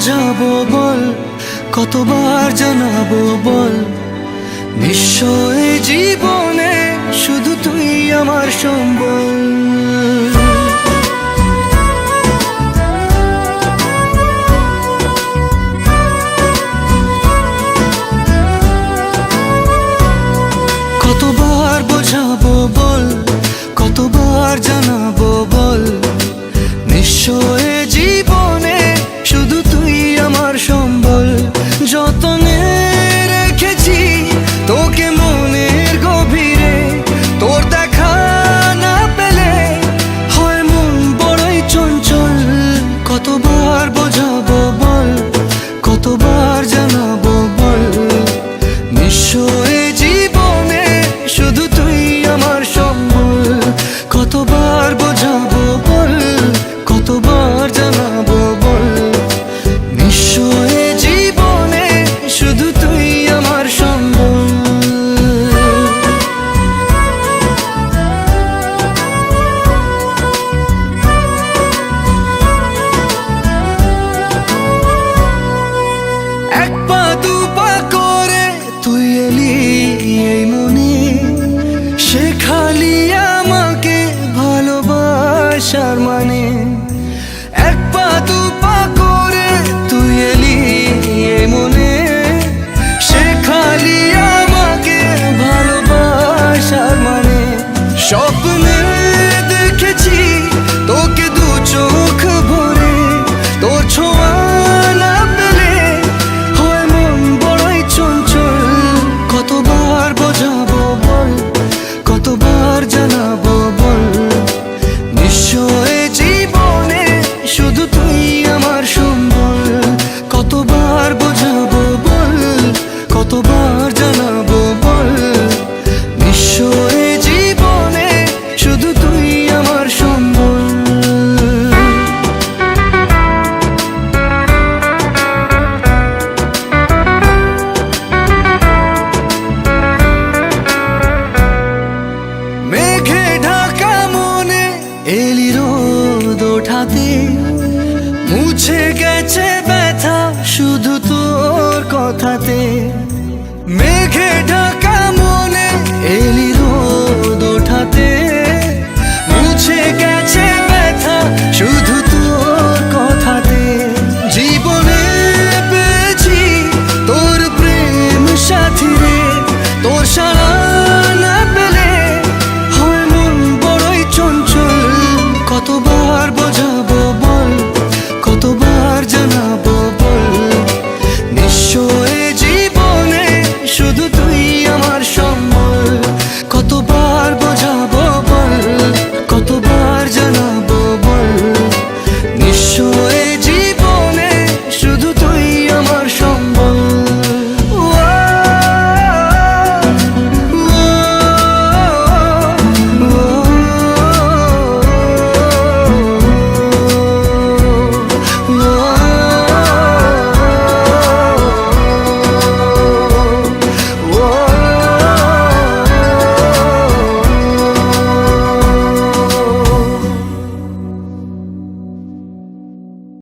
বোঝাবো বল, কতবার জানাবো বল, নিশ্চয় জীবনে শুধু তুই আমার সম্বল। কতবার বোঝাবো বল, কতবার জানাবো বল, নিশ্চয় জীবনে শুধু তুই আমার সম্বল। যতনে রেখেছি তোকে মনের গভীরে, তোর দেখা না পেলে হয় মন বড়ই চঞ্চল। কতবার বোঝাবো বল, কতবার জানাবো বল, নিশ্চয় জীবনে শুধু তুই আমার সম্বল। কতবার বোঝাবো বল, কতবার জানাবো বল, নিশ্চয় জীবনে শুধু তুই আমার সম্বল। এক পা দু পা করে তুই এলি এই মনে, শেখালি আমাকে ভালোবাসার মানে। এক পা দু পা করে তুই এলি এই মনে, শেখালি আমাকে ভালোবাসার মানে। স্বপ্নে দেখেছি তোকে দু চোখ ভরে, তোর ছোঁয়া না পেলে হয় মন বড়ই চঞ্চল। কতবার বোঝাবো বল, কতবার জানাবো বল, নিশ্চয় জীবনে শুধু তুই আমার সম্বল। কতবার বোঝাবো বল, কতবার জানাবো বল, নিশ্চয় জীবনে শুধু তুই আমার সম্বল। মেঘে ঢাকা মনে এলি রোদ ওঠাতে, মুছে গেছে ব্যথা শুধু তোর কথাতে। মেঘে ঢাকা মনে এলি